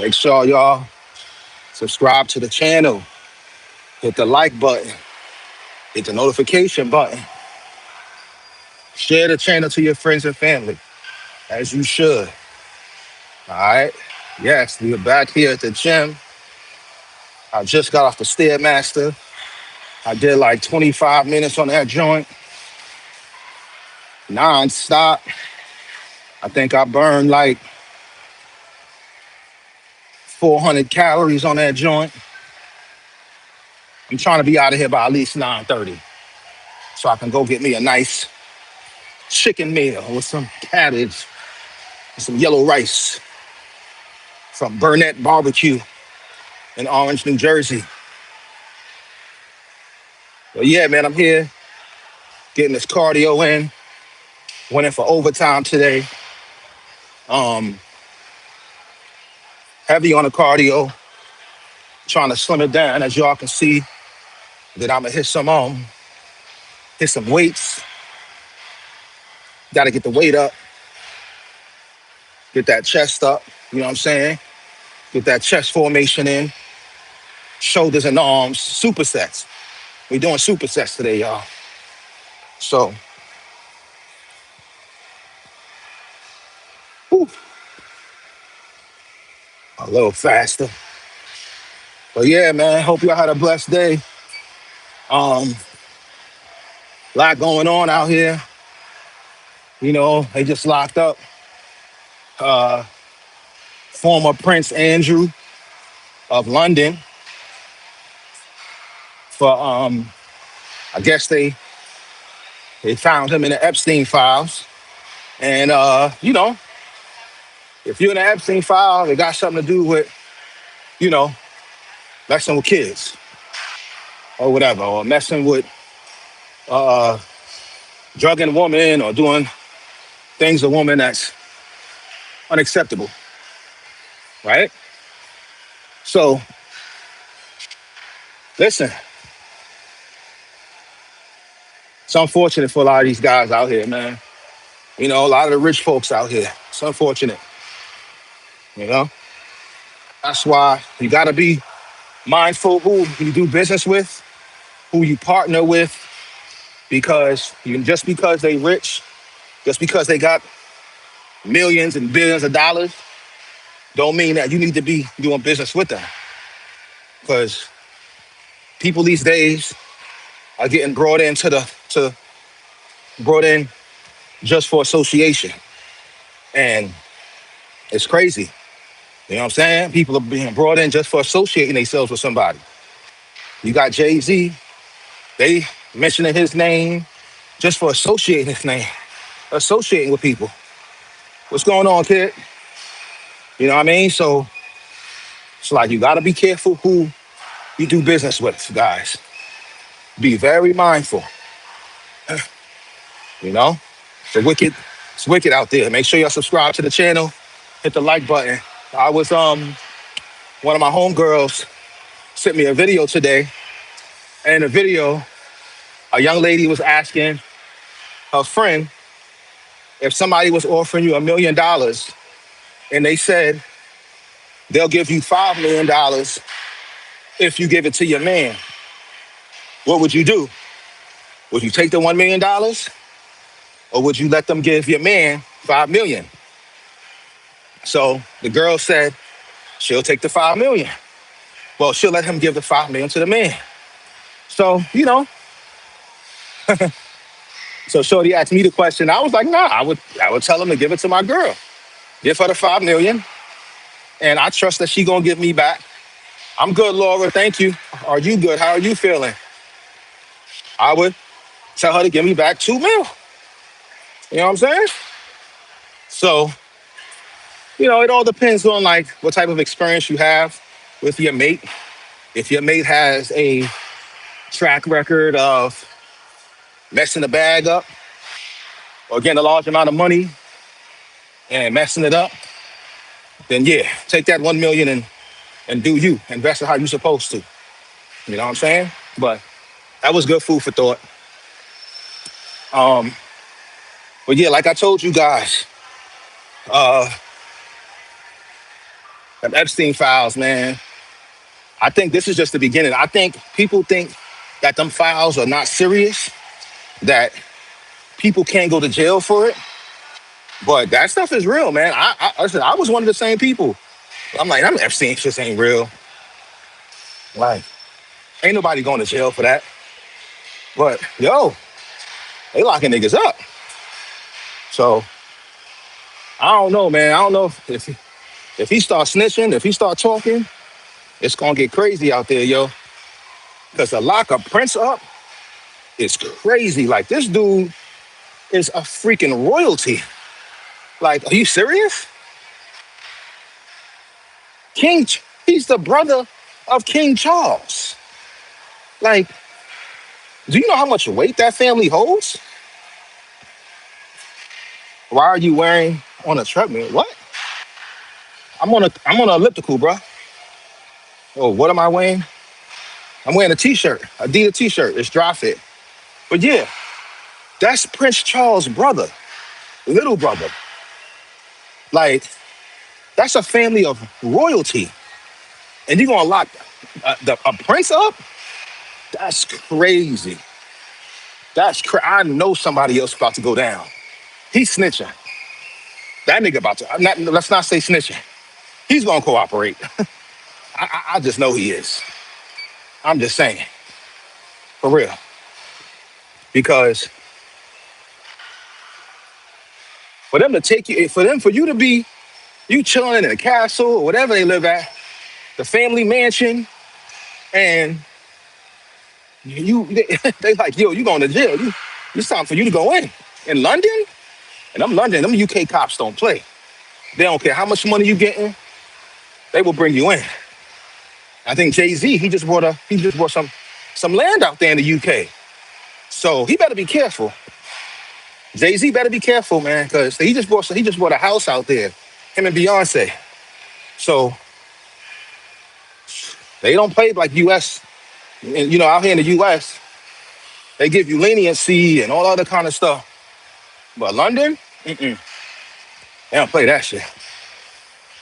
Make sure y'all subscribe to the channel, hit the like button, hit the notification button, share the channel to your friends and family, as you should. All right. Yes, we are back here at the gym. I just got off the Stairmaster. I did like 25 minutes on that joint, non-stop. I think I burned like 400 calories on that joint. I'm trying to be out of here by at least 9:30 so I can go get me a nice chicken meal with some cabbage and some yellow rice from Burnett Barbecue in Orange, New Jersey. But yeah, man, I'm here getting this cardio in. Went in for overtime today. Um, Heavy on the cardio, trying to slim it down. As y'all can see, that I'm gonna hit some weights. Got to get the weight up, get that chest up. You know what I'm saying? Get that chest formation in, shoulders and arms, supersets. We doing supersets today, y'all. So, whew, a little faster. But yeah, man, hope y'all had a blessed day. Um, Lot going on out here. You know, they just locked up uh, former Prince Andrew of London for I guess they found him in the Epstein files. And you know, if you're in the Epstein file, it got something to do with, you know, messing with kids or whatever, or messing with uh drugging a woman or doing things to a woman that's unacceptable, right? So listen, it's unfortunate for a lot of these guys out here, man. You know, a lot of the rich folks out here. It's unfortunate, you know. That's why you gotta be mindful who you do business with, who you partner with, because just because they rich, just because they got millions and billions of dollars, don't mean that you need to be doing business with them. Because people these days are getting brought in just for association. And it's crazy. You know what I'm saying? People are being brought in just for associating themselves with somebody. You got Jay-Z, they mentioning his name just for associating his name, associating with people. What's going on, kid? You know what I mean? So it's like you gotta be careful who you do business with, guys. Be very mindful. You know? It's wicked out there. Make sure y'all subscribe to the channel, hit the like button. I was one of my homegirls sent me a video today, and in the video, a young lady was asking her friend if somebody was offering you $1 million and they said they'll give you $5 million if you give it to your man, what would you do? Would you take the $1 million or would you let them give your man 5 million? So the girl said she'll take the 5 million. Well, she'll let him give the 5 million to the man. So, you know, so Shorty asked me the question. I was like, nah, I would tell him to give it to my girl. Give her the 5 million. And I trust that she gonna give me back. I'm good, Laura. Thank you. Are you good? How are you feeling? I would tell her to give me back 2 mil. You know what I'm saying? So, you know, it all depends on like what type of experience you have with your mate. If your mate has a track record of messing the bag up or getting a large amount of money and messing it up, then yeah, take that 1 million and do you. Invest it how you supposed to. You know what I'm saying? But that was good food for thought. Um, but yeah, like I told you guys, uh, Them Epstein files, man. I think this is just the beginning. I think people think that them files are not serious, that people can't go to jail for it. But that stuff is real, man. Listen, I was one of the same people. I'm like, I'm Epstein shit ain't real. Like, ain't nobody going to jail for that. But yo, they locking niggas up. So I don't know, man. I don't know if he start snitching, if he start talking, it's gonna get crazy out there, yo. Because to lock a prince up is crazy. Like this dude is a freaking royalty. Like, are you serious? King, he's the brother of King Charles. Like, do you know how much weight that family holds? Why are you wearing on a treadmill? What? I'm on a elliptical, bro. Oh, what am I wearing? I'm wearing a t-shirt, Adidas t-shirt. It's dry fit. But yeah, that's Prince Charles' brother, little brother. Like, that's a family of royalty. And you're gonna lock a prince up? That's crazy. I know somebody else about to go down. He's snitching. That nigga about to. Let's not say snitching. He's gonna cooperate. I just know he is. I'm just saying, for real. Because for them to take you, for you to be you chilling in a castle or whatever they live at, the family mansion, and they like, yo, you going to jail. It's time for you to go in. In London? And I'm London, them UK cops don't play. They don't care how much money you getting, they will bring you in. I think Jay-Z, he just bought some land out there in the UK. So he better be careful. Jay-Z better be careful, man, because he just bought a house out there, him and Beyonce. So they don't play like US. And out here in the US, they give you leniency and all other kind of stuff. But London, they don't play that shit.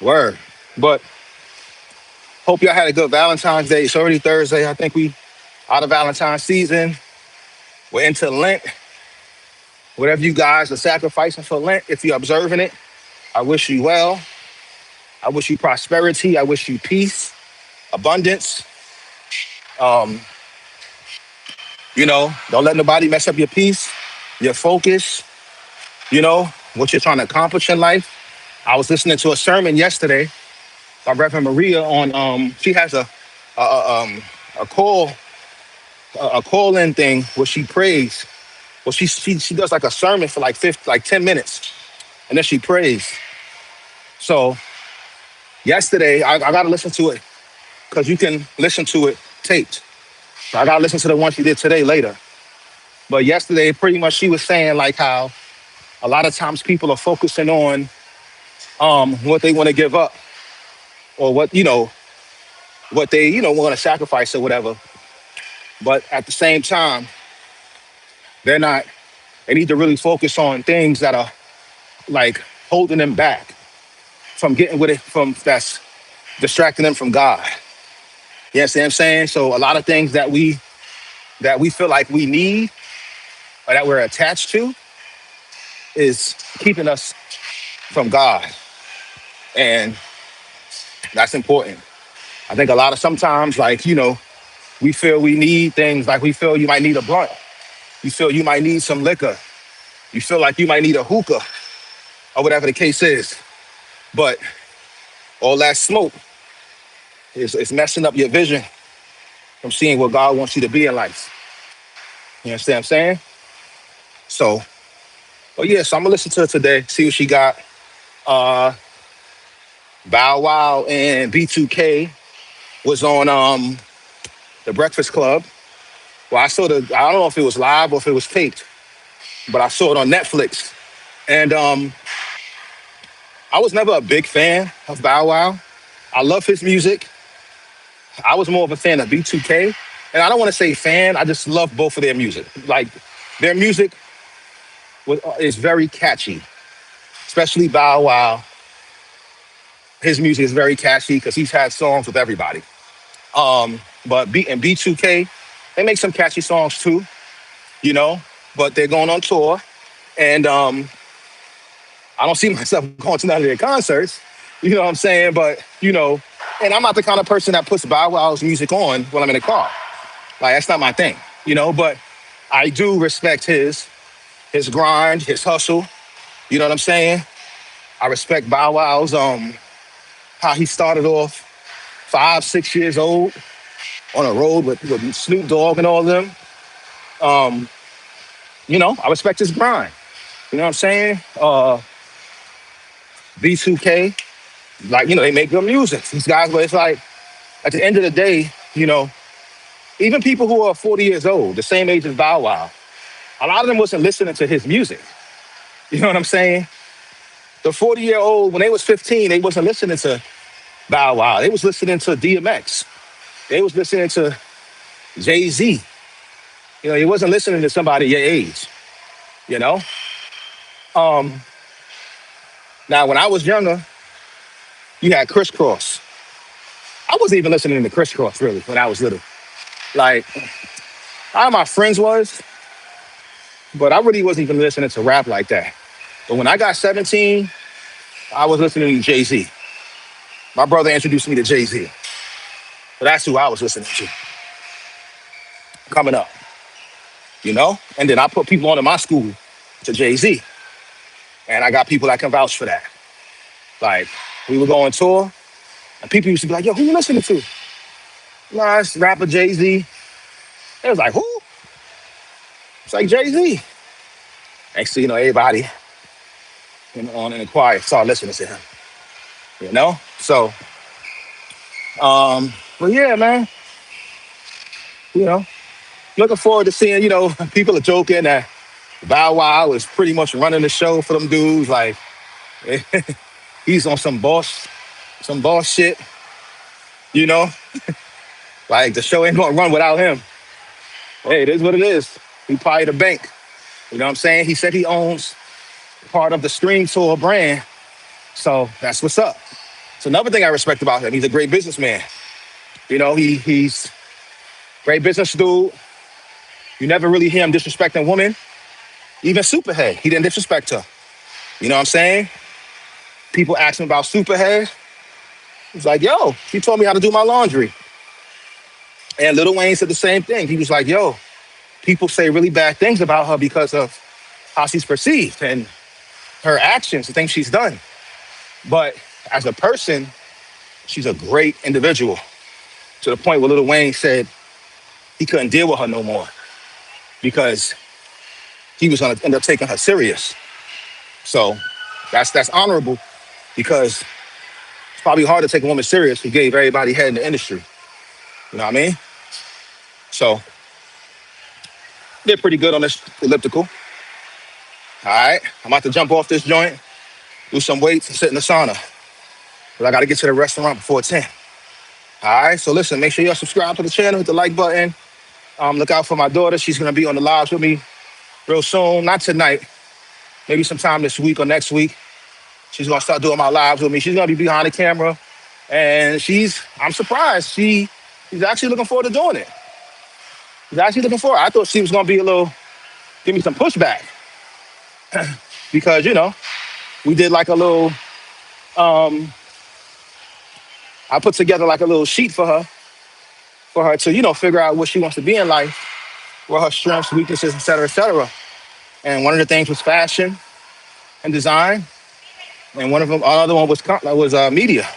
Word. But hope y'all had a good Valentine's Day. It's already Thursday. I think we out of Valentine's season. We're into Lent. Whatever you guys are sacrificing for Lent, if you're observing it, I wish you well. I wish you prosperity. I wish you peace, abundance. Um, don't let nobody mess up your peace, your focus, what you're trying to accomplish in life. I was listening to a sermon yesterday by Reverend Maria on she has a call a call in thing where she prays. Well, she does like a sermon for like 10 minutes and then she prays. So yesterday I gotta listen to it because you can listen to it taped. So I gotta listen to the one she did today later. But yesterday pretty much she was saying like how a lot of times people are focusing on what they want to give up or what they want to sacrifice or whatever. But at the same time, they're not. They need to really focus on things that are like holding them back from getting with it, from that's distracting them from God. You know what I'm saying? So a lot of things that we feel like we need or that we're attached to is keeping us from God. And that's important. I think a lot of sometimes, like, we feel we need things, like we feel you might need a blunt. You feel you might need some liquor. You feel like you might need a hookah or whatever the case is. But all that smoke is messing up your vision from seeing what God wants you to be in life. You understand what I'm saying? So, so I'm gonna listen to it today, see what she got. Uh Bow Wow and B2K was on the Breakfast Club. Well, I don't know if it was live or if it was taped, but I saw it on Netflix. And I was never a big fan of Bow Wow. I love his music. I was more of a fan of B2K. And I don't want to say fan, I just love both of their music. Like, their music is very catchy, especially Bow Wow. His music is very catchy because he's had songs with everybody. But B2K, they make some catchy songs too, you know. But they're going on tour, and I don't see myself going to none of their concerts. You know what I'm saying? But and I'm not the kind of person that puts Bow Wow's music on when I'm in the car. Like that's not my thing, But I do respect his grind, his hustle. You know what I'm saying? I respect Bow Wow's how he started off 5, 6 years old on a road with Snoop Dogg and all of them. Um, I respect his grind. You know what I'm saying? B2K, like, they make good music. These guys, but it's like at the end of the day, even people who are 40 years old, the same age as Bow Wow, a lot of them wasn't listening to his music. You know what I'm saying? The 40-year-old, when they was 15, they wasn't listening to Bow Wow. They was listening to DMX. They was listening to Jay-Z. He wasn't listening to somebody your age, you know? Um, Now, when I was younger, you had Crisscross. I wasn't even listening to Crisscross, really, when I was little. Like, how my friends was, but I really wasn't even listening to rap like that. But when I got 17, I was listening to Jay-Z. My brother introduced me to Jay-Z. So that's who I was listening to coming up, And then I put people onto my school to Jay-Z. And I got people that can vouch for that. Like, we would go on tour, and people used to be like, yo, who you listening to? Nah, it's rapper Jay-Z. It was like, who? It's like Jay-Z. Next thing you know, everybody on in the choir started listening to him. So, but yeah, man, you know, looking forward to seeing, people are joking that Bow Wow is pretty much running the show for them dudes. Like, he's on some boss shit, you know? Like, the show ain't gonna run without him. Hey, it is what it is. He probably the bank. You know what I'm saying? He said he owns part of the Stream Tour brand. So that's what's up. It's another thing I respect about him. He's a great businessman. He's great business dude. You never really hear him disrespecting women. Even Superhead, he didn't disrespect her. You know what I'm saying? People ask him about Superhead. He's like, yo, she taught me how to do my laundry. And Lil Wayne said the same thing. He was like, yo, people say really bad things about her because of how she's perceived and her actions, the things she's done. But as a person, she's a great individual, to the point where Lil Wayne said he couldn't deal with her no more because he was gonna end up taking her serious. So that's honorable, because it's probably hard to take a woman serious who gave everybody head in the industry. You know what I mean? So they're pretty good on this elliptical. All right, I'm about to jump off this joint, do some weights, and sit in the sauna. But I got to get to the restaurant before 10. All right, so listen, make sure y'all subscribe to the channel, hit the like button. Look out for my daughter. She's going to be on the lives with me real soon. Not tonight, maybe sometime this week or next week. She's going to start doing my lives with me. She's going to be behind the camera. And I'm surprised. She's actually looking forward to doing it. She's actually looking forward. I thought she was going to be give me some pushback. Because, we did like a little, I put together like a little sheet for her to, figure out what she wants to be in life, what her strengths, weaknesses, et cetera, et cetera. And one of the things was fashion and design. And another one was media.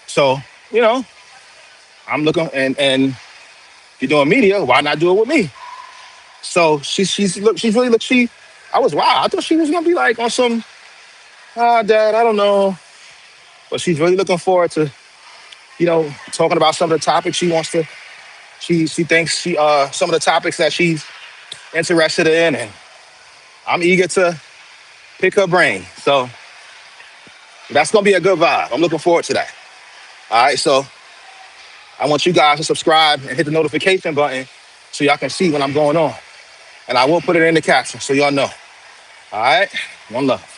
So, I'm looking, and if you're doing media, why not do it with me? So I was, wow, I thought she was gonna be like on some, Dad, I don't know. But she's really looking forward to, talking about some of the topics she thinks some of the topics that she's interested in, and I'm eager to pick her brain. So that's gonna be a good vibe. I'm looking forward to that. All right, so I want you guys to subscribe and hit the notification button so y'all can see when I'm going on. And I will put it in the caption so y'all know. All right, one love.